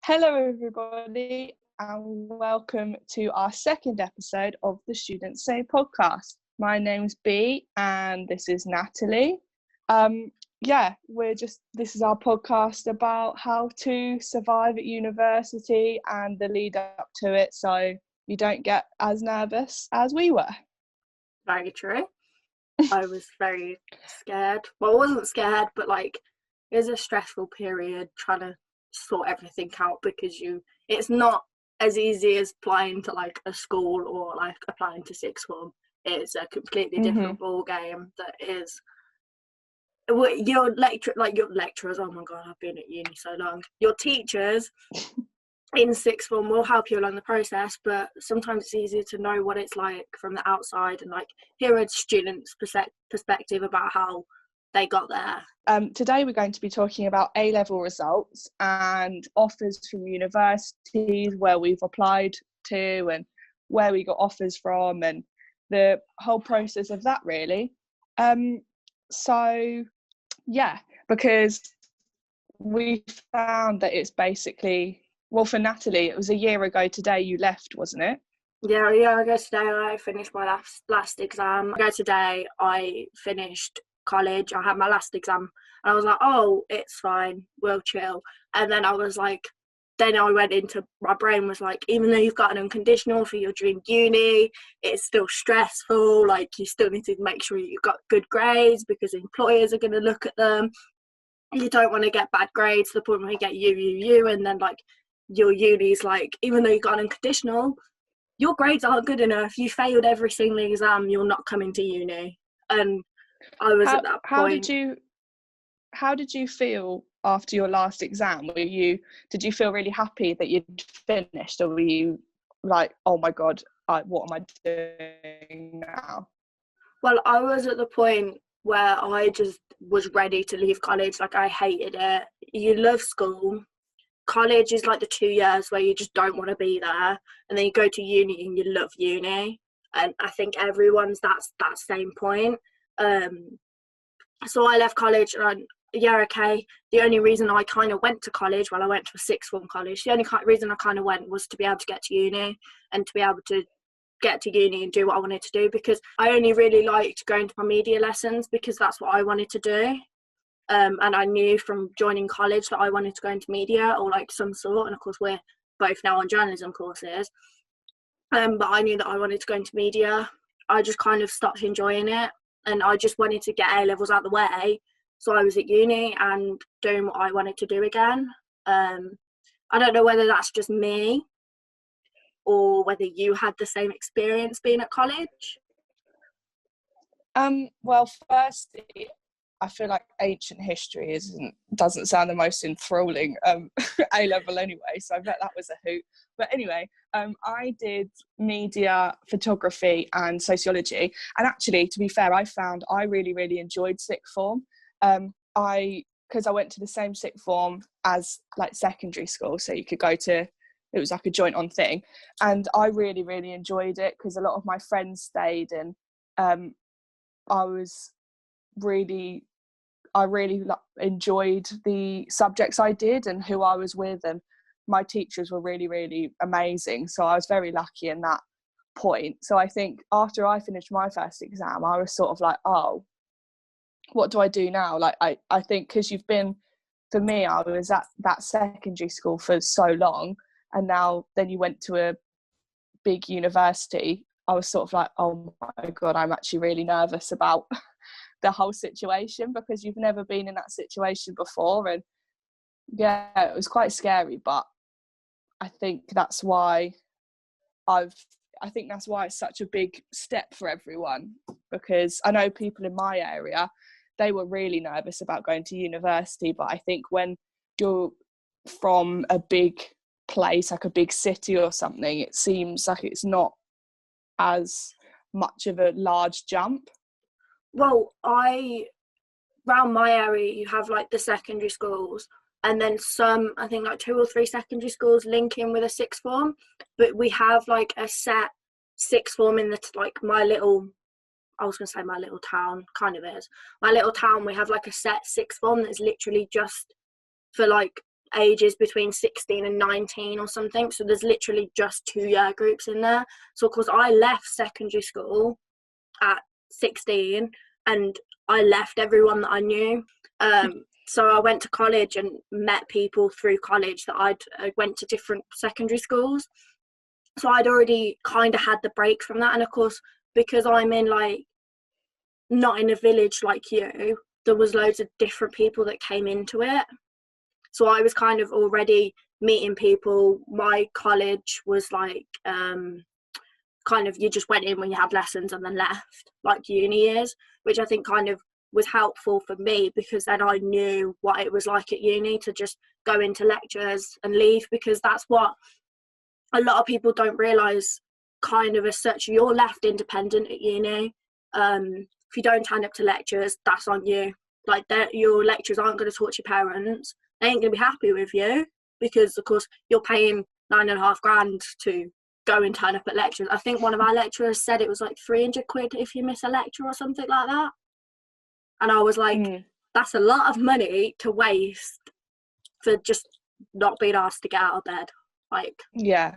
Hello everybody and welcome to our second episode of the Students Say podcast. My name's Bea and this is Natalie. This is our podcast about how to survive at university and the lead up to it so you don't get as nervous as we were. Very true. I was very scared. Well, I wasn't scared, but it was a stressful period trying to sort everything out because it's not as easy as applying to a school or applying to sixth form. It's a completely different ball game that is your lecturers. Oh my god, I've been at uni so long. Your teachers in sixth form will help you along the process, but sometimes it's easier to know what it's like from the outside and hear a student's perspective about how they got there. Today we're going to be talking about A-level results and offers from universities, where we've applied to and where we got offers from, and the whole process of that really. Because we found that it's basically, well, for Natalie, it was a year ago today you left, wasn't it? Yeah, a year ago today I finished my last exam. Today I finished college. I had my last exam and I was like, oh, it's fine, we'll chill. And then I was then I went into, my brain was even though you've got an unconditional for your dream uni, it's still stressful. You still need to make sure you've got good grades because employers are going to look at them. You don't want to get bad grades to the point where you get U, and then your uni's even though you got an unconditional, your grades aren't good enough. You failed every single exam, you're not coming to uni. And I was at that point. How did you feel after your last exam? Did you feel really happy that you'd finished, or were you oh my god, what am I doing now? Well, I was at the point where I just was ready to leave college. I hated it. You love school. College is the 2 years where you just don't want to be there, and then you go to uni and you love uni. And I think everyone's that same point. So I left college and okay. The only reason I kind of went to college, I went to a sixth form college, the only reason I kind of went was to be able to get to uni and to be able to get to uni and do what I wanted to do, because I only really liked going to my media lessons because that's what I wanted to do. And I knew from joining college that I wanted to go into media or some sort, and of course we're both now on journalism courses. But I knew that I wanted to go into media. I just kind of stopped enjoying it, and I just wanted to get A-levels out of the way. So I was at uni and doing what I wanted to do again. I don't know whether that's just me or whether you had the same experience being at college. Well, firstly, I feel like ancient history doesn't sound the most enthralling A-level anyway, so I bet that was a hoot. But anyway, I did media, photography and sociology, and actually, to be fair, I found I really, really enjoyed sixth form. Because I went to the same sixth form as secondary school, so you could go to, it was a joint on thing, and I really, really enjoyed it because a lot of my friends stayed, and I really enjoyed the subjects I did and who I was with, and my teachers were really, really amazing. So I was very lucky in that point. So I think after I finished my first exam, I was sort of oh, what do I do now? I think because for me, I was at that secondary school for so long, and now then you went to a big university, I was sort of oh my god, I'm actually really nervous about the whole situation because you've never been in that situation before. And yeah, it was quite scary, but I think that's why it's such a big step for everyone, because I know people in my area, they were really nervous about going to university, but I think when you're from a big place, a big city or something, it seems like it's not as much of a large jump. Well, around my area, you have the secondary schools, and then some, I think 2 or 3 secondary schools link in with a sixth form, but we have a set sixth form in my little, I was going to say my little town, kind of is. My little town, we have a set sixth form that's literally just for ages between 16 and 19 or something, so there's literally just 2 year groups in there. So of course I left secondary school at 16 and I left everyone that I knew. So I went to college and met people through college that I went to different secondary schools. So I'd already kind of had the break from that. And of course, because I'm in like, not in a village like you, there was loads of different people that came into it. So I was kind of already meeting people. My college was like, kind of, you just went in when you had lessons and then left, like uni is, which I think kind of was helpful for me, because then I knew what it was like at uni to just go into lectures and leave, because that's what a lot of people don't realise, kind of as such. You're left independent at uni. If you don't turn up to lectures, that's on you. Like, your lecturers aren't going to talk to your parents. They ain't going to be happy with you, because of course you're paying £9,500 to go and turn up at lectures. I think one of our lecturers said it was like 300 quid if you miss a lecture or something like that. And I was like, that's a lot of money to waste for just not being asked to get out of bed. Like, yeah,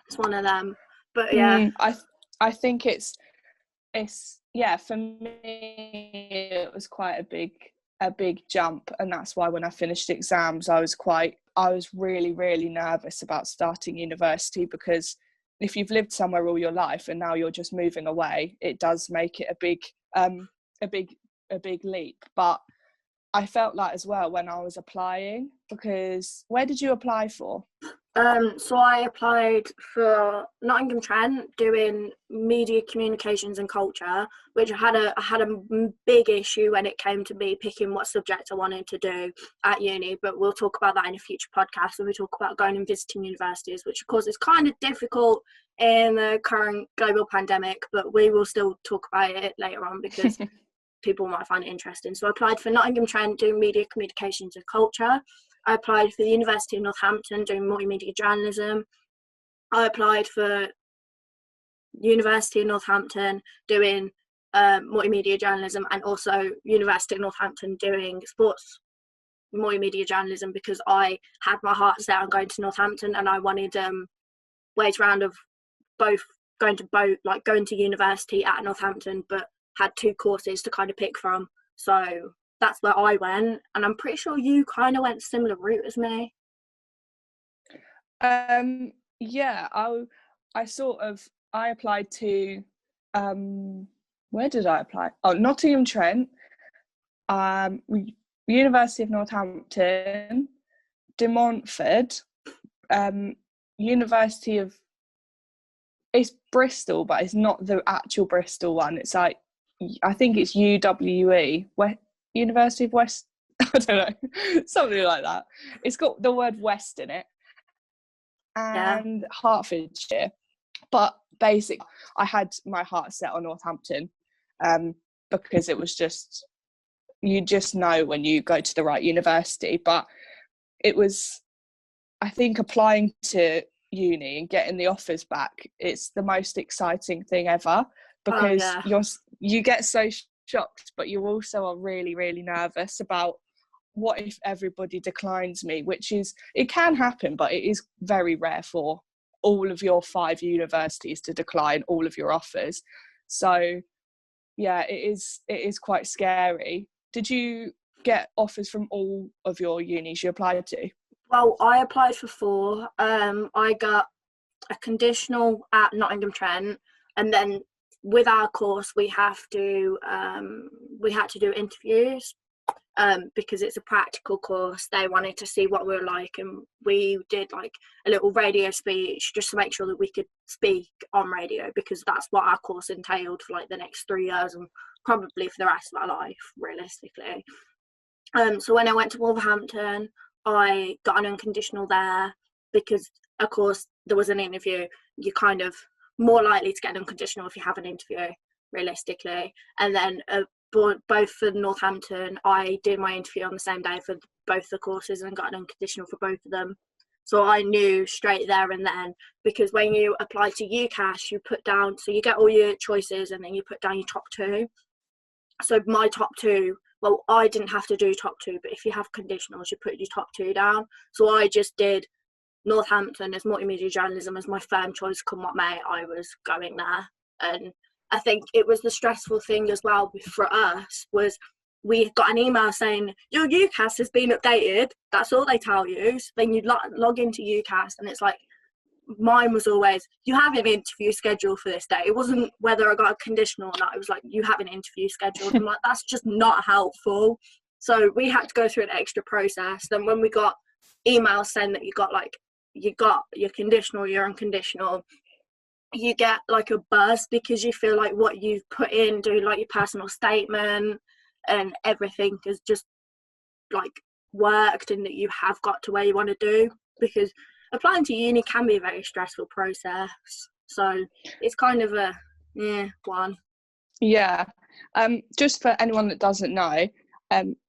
it's one of them. But yeah, I think it's yeah, for me it was quite a big jump, and that's why when I finished exams I was really, really nervous about starting university, because if you've lived somewhere all your life and now you're just moving away, it does make it a big leap. But I felt like as well when I was applying, because where did you apply for? so I applied for Nottingham-Trent, doing media communications and culture, which I had a big issue when it came to me picking what subject I wanted to do at uni, but we'll talk about that in a future podcast when we talk about going and visiting universities, which of course is kind of difficult in the current global pandemic, but we will still talk about it later on, because people might find it interesting. So I applied for Nottingham-Trent, doing media communications and culture. I applied for the University of Northampton, doing multimedia journalism. I applied for University of Northampton, doing multimedia journalism, and also University of Northampton doing sports multimedia journalism, because I had my heart set on going to Northampton, and I wanted ways round of both going to university at Northampton, but had 2 courses to kind of pick from. So that's where I went, and I'm pretty sure you kind of went a similar route as me. Yeah, I applied to where did I apply? Oh, Nottingham-Trent, University of Northampton, De Montfort, University of, it's Bristol, but it's not the actual Bristol one. It's like, I think it's UWE, University of West, I don't know, something like that. It's got the word West in it, and Hertfordshire. But basically, I had my heart set on Northampton, because it was just, you just know when you go to the right university. But it was, I think, applying to uni and getting the offers back, it's the most exciting thing ever, because you get so shocked, but you also are really, really nervous about what if everybody declines me, which is, it can happen, but it is very rare for all of your 5 universities to decline all of your offers. So yeah, it is quite scary. Did you get offers from all of your unis you applied to? Well, I applied for 4. I got a conditional at Nottingham-Trent, and then with our course we had to do interviews, because it's a practical course. They wanted to see what we were like, and we did like a little radio speech just to make sure that we could speak on radio, because that's what our course entailed for like the next 3 years and probably for the rest of our life, realistically. So when I went to Wolverhampton, I got an unconditional there, because of course there was an interview. You're kind of more likely to get an unconditional if you have an interview, realistically. And then both for Northampton, I did my interview on the same day for both the courses and got an unconditional for both of them. So I knew straight there and then, because when you apply to UCAS, you put down, so you get all your choices and then you put down your top 2. So my top 2 well, I didn't have to do top two, but if you have conditionals, you put your top two down. So I just did Northampton as multimedia journalism as my firm choice. Come what may, I was going there. And I think it was the stressful thing as well for us was we got an email saying your UCAS has been updated. That's all they tell you. So then you log into UCAS, and it's like, mine was always, you have an interview scheduled for this day. It wasn't whether I got a conditional or not. It was like, you have an interview scheduled. I'm like, that's just not helpful. So we had to go through an extra process. Then when we got emails saying that you got your conditional, your unconditional, you get like a buzz because you feel like what you've put in, doing like your personal statement and everything has just like worked, and that you have got to where you want to do, because applying to uni can be a very stressful process. So it's kind of a one. Yeah. Just for anyone that doesn't know,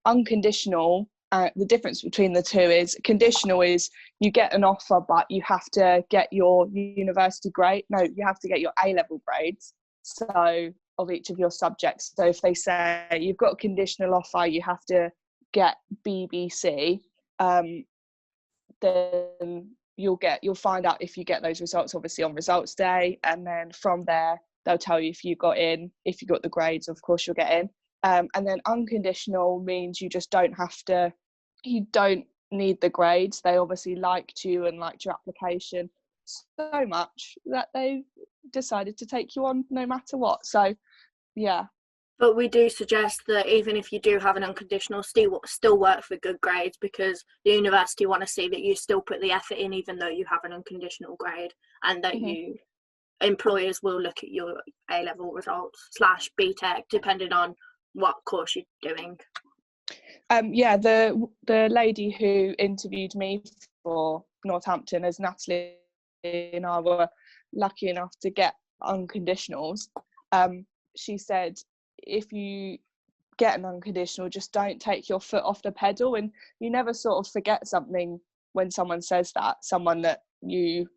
unconditional, the difference between the two is conditional is you get an offer, but you have to get your university grade. No, you have to get your A-level grades. So of each of your subjects. So if they say you've got a conditional offer, you have to get BBC, then you'll find out if you get those results obviously on results day, and then from there they'll tell you if you got in. If you got the grades, of course you'll get in. And then unconditional means you don't need the grades. They obviously liked you and liked your application so much that they decided to take you on no matter what. So yeah. But we do suggest that even if you do have an unconditional, still work for good grades, because the university want to see that you still put the effort in even though you have an unconditional grade, and that employers will look at your A-level results / BTEC depending on what course you're doing. The lady who interviewed me for Northampton, as Natalie and I were lucky enough to get unconditionals, she said if you get an unconditional, just don't take your foot off the pedal. And you never sort of forget something when someone says that, someone that you've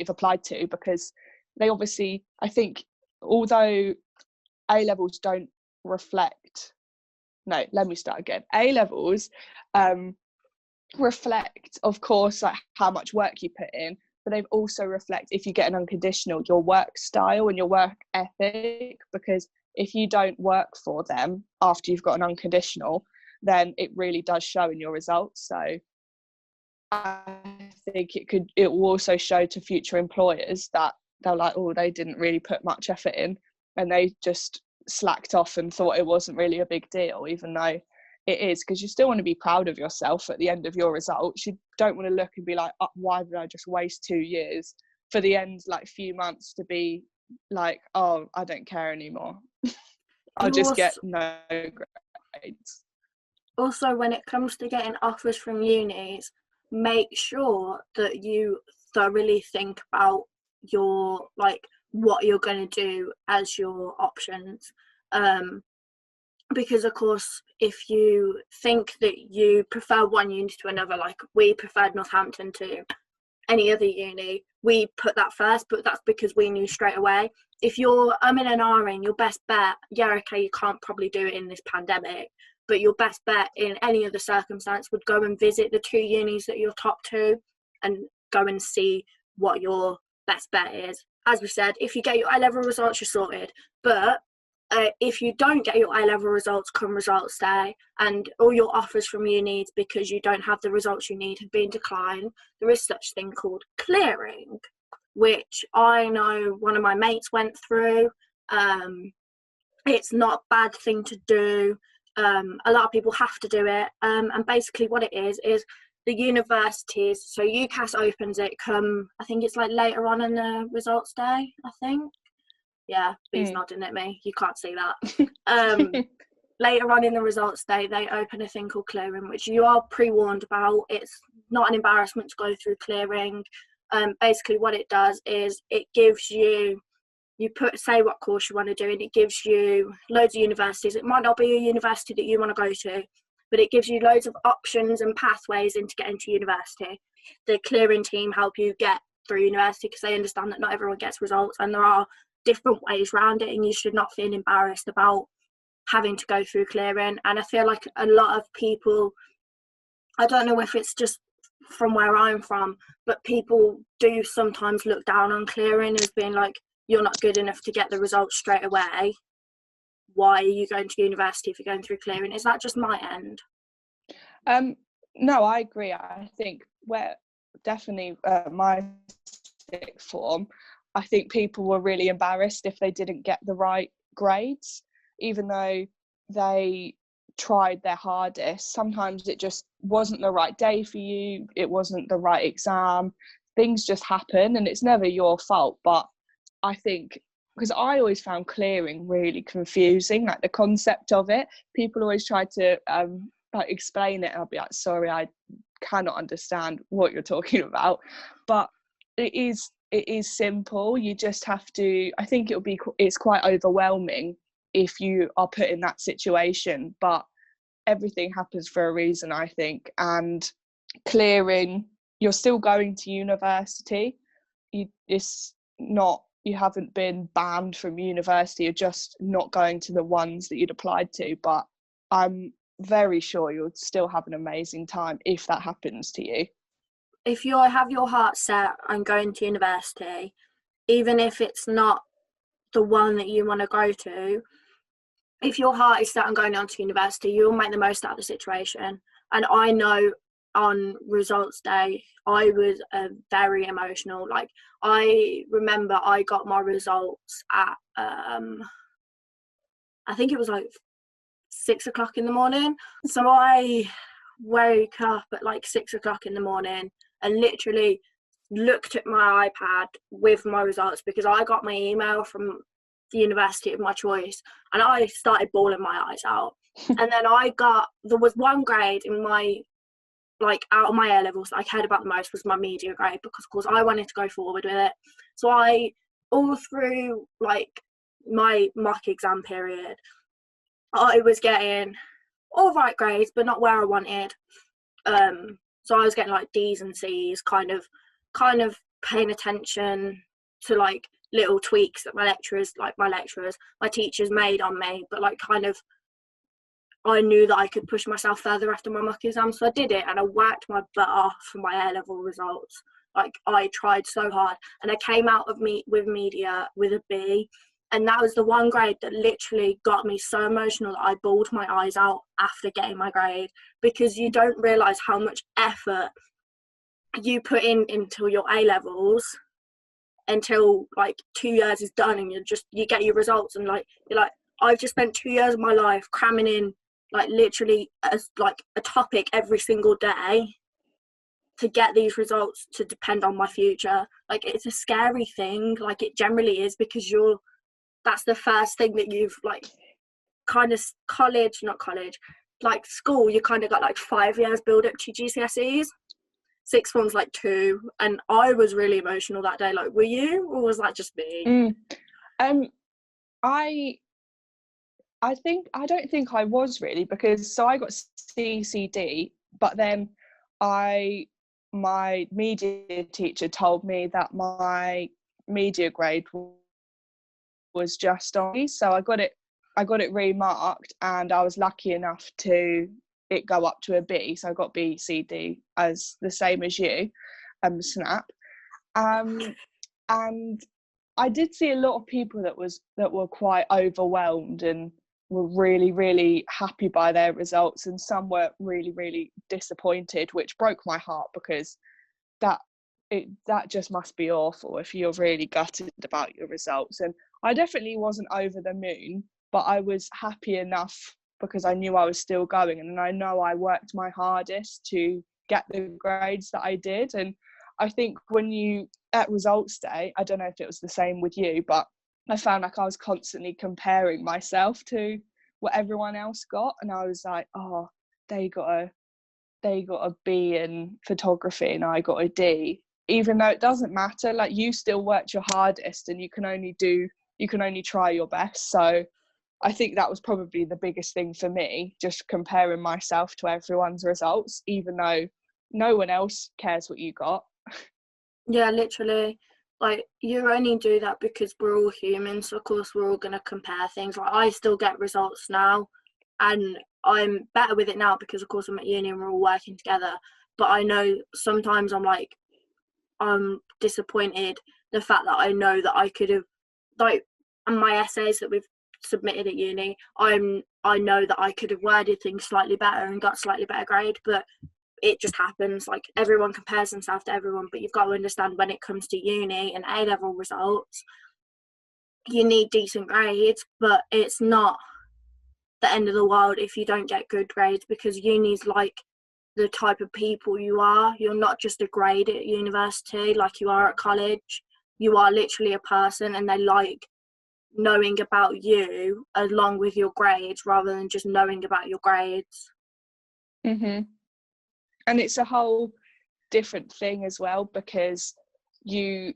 applied to, because they obviously, I think, although A-levels don't reflect, no, let me start again. A-levels reflect, of course, like how much work you put in, but they also reflect, if you get an unconditional, your work style and your work ethic, because if you don't work for them after you've got an unconditional, then it really does show in your results. So I think it will also show to future employers that they're like, oh, they didn't really put much effort in, and they just slacked off and thought it wasn't really a big deal, even though it is, because you still want to be proud of yourself at the end of your results. You don't want to look and be like, oh, why did I just waste 2 years for the end like few months to be like, oh, I don't care anymore. I'll just get no grades. Also, when it comes to getting offers from unis, make sure that you thoroughly think about your what you're going to do as your options, because of course if you think that you prefer one uni to another, like we preferred Northampton to any other uni, we put that first, but that's because we knew straight away. If you're in and ahhing, your best bet, okay, you can't probably do it in this pandemic, but your best bet in any other circumstance would go and visit the 2 unis that you're top 2 and go and see what your best bet is. As we said, if you get your A-level results, you're sorted. But if you don't get your A-level results come results day, and all your offers from unis because you don't have the results you need have been declined, there is such thing called clearing, which I know one of my mates went through. It's not a bad thing to do. A lot of people have to do it, and basically what it is the universities, so UCAS opens it I think it's like later on in the results day, I think. Yeah, Bea's nodding at me, you can't see that. Later on in the results day, they open a thing called clearing, which you are pre-warned about. It's not an embarrassment to go through clearing. Basically what it does is it gives you say what course you want to do, and it gives you loads of universities. It might not be a university that you want to go to, but it gives you loads of options and pathways into getting to university. The clearing team help you get through university because they understand that not everyone gets results, and there are different ways around it, and you should not feel embarrassed about having to go through clearing. And I feel like a lot of people, I don't know if it's just from where I'm from, but people do sometimes look down on clearing as being like, you're not good enough to get the results straight away. Why are you going to university if you're going through clearing? Is that just my end? No, I agree. I think where definitely my sixth form, I think people were really embarrassed if they didn't get the right grades, even though they tried their hardest. Sometimes it just wasn't the right day for you, it wasn't the right exam, things just happen and it's never your fault. But I think, because I always found clearing really confusing, like the concept of it, people always try to like explain it and I'll be like, sorry, I cannot understand what you're talking about. But it is simple. You just have to, I think it's quite overwhelming if you are put in that situation, but everything happens for a reason, I think. And clearing, you're still going to university. It's not, you haven't been banned from university, you're just not going to the ones that you'd applied to. But I'm very sure you'll still have an amazing time if that happens to you. If you have your heart set on going to university, even if it's not the one that you want to go to, if your heart is set on going on to university, you'll make the most out of the situation. And I know on results day, I was very emotional. Like, I remember I got my results at, I think it was like 6 o'clock in the morning. So I woke up at like 6 o'clock in the morning and literally looked at my iPad with my results, because I got my email from the university of my choice and I started bawling my eyes out. And then there was one grade in my, like, out of my A levels that I cared about the most was my media grade, because of course I wanted to go forward with it. So I, all through like my mock exam period, I was getting all right grades, but not where I wanted. So I was getting like D's and C's, kind of paying attention to like little tweaks that my teachers made on me, but like kind of, I knew that I could push myself further after my mock exam, so I did it and I worked my butt off for my A-level results. Like, I tried so hard and I came out of with media with a B, and that was the one grade that literally got me so emotional that I bawled my eyes out after getting my grade, because you don't realise how much effort you put into your A-levels until like 2 years is done and you get your results, and like you're like, I've just spent 2 years of my life cramming in like literally a topic every single day to get these results to depend on my future. Like, it's a scary thing, like it generally is, because that's the first thing that you've like kind of like school, you kind of got like 5 years build up to GCSEs. Sixth form's like 2, and I was really emotional that day. Like, were you, or was that just me? I don't think I was really, because so I got CCD, but then my media teacher told me that my media grade was just on me, so I got it remarked, and I was lucky enough to it go up to a B, so I got B, C, D, as the same as you, snap. And I did see a lot of people that were quite overwhelmed and were really, really happy by their results, and some were really, really disappointed, which broke my heart, because that just must be awful if you're really gutted about your results. And I definitely wasn't over the moon, but I was happy enough because I knew I was still going, and I know I worked my hardest to get the grades that I did. And I think when you, at results day, I don't know if it was the same with you, but I found like I was constantly comparing myself to what everyone else got, and I was like, oh, they got a B in photography and I got a D, even though it doesn't matter. Like, you still worked your hardest and you can only try your best. So I think that was probably the biggest thing for me, just comparing myself to everyone's results, even though no one else cares what you got. Yeah, literally. like, you only do that because we're all humans. So of course, we're all going to compare things. Like, I still get results now, and I'm better with it now because, of course, I'm at uni and we're all working together. But I know sometimes I'm disappointed the fact that I know that I could have, like, and my essays that we've submitted at uni, I know that I could have worded things slightly better and got slightly better grade, but it just happens. Like, everyone compares themselves to everyone, but you've got to understand when it comes to uni and A-level results, you need decent grades, but it's not the end of the world if you don't get good grades, because uni's like the type of people you are. You're not just a grade at university like you are at college. You are literally a person, and they like knowing about you along with your grades rather than just knowing about your grades. And it's a whole different thing as well, because you're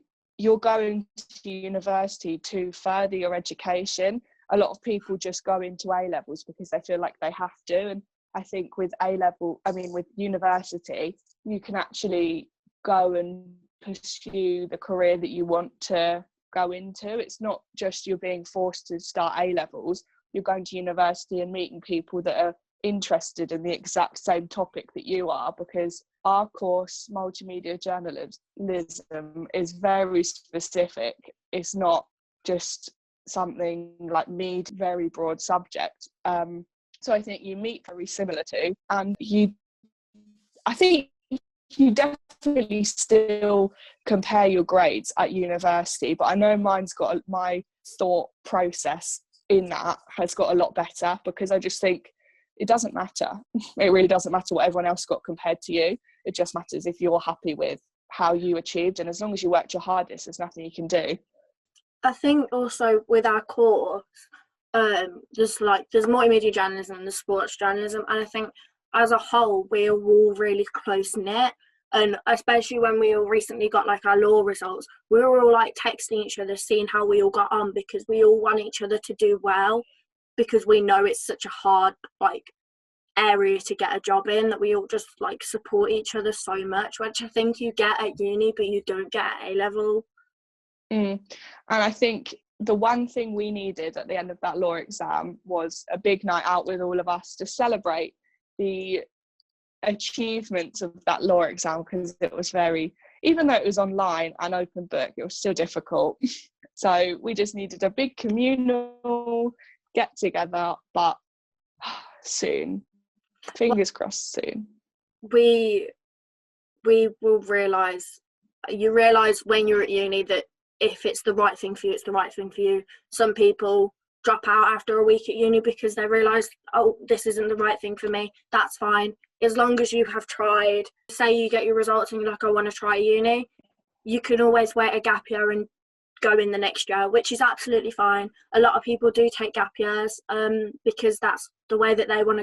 going to university to further your education. A lot of people just go into A levels because they feel like they have to, and I think with with university, you can actually go and pursue the career that you want to go into. It's not just you're being forced to start A levels. You're going to university and meeting people that are interested in the exact same topic that you are, because our course, multimedia journalism, is very specific. It's not just something like very broad subject. So I think you meet very similar to, and I think you definitely still compare your grades at university, but I know my thought process in that has got a lot better, because I just think it doesn't matter. It really doesn't matter what everyone else got compared to you. It just matters if you're happy with how you achieved, and as long as you worked your hardest, there's nothing you can do. I think also with our course, there's multimedia journalism and there's sports journalism, and I think as a whole we're all really close knit, and especially when we all recently got like our law results, we were all like texting each other, seeing how we all got on, because we all want each other to do well, because we know it's such a hard like area to get a job in, that we all just like support each other so much, which I think you get at uni but you don't get at A level. And I think the one thing we needed at the end of that law exam was a big night out with all of us to celebrate the achievements of that law exam, because it was even though it was online and open book, it was still difficult. So we just needed a big communal get together, but soon, fingers crossed, soon. We will realise when you're at uni that if it's the right thing for you, it's the right thing for you. Some people drop out after a week at uni because they realise, oh, this isn't the right thing for me. That's fine. As long as you have tried. Say you get your results and you're like, I want to try uni, you can always wait a gap year and go in the next year, which is absolutely fine. A lot of people do take gap years because that's the way that they want to go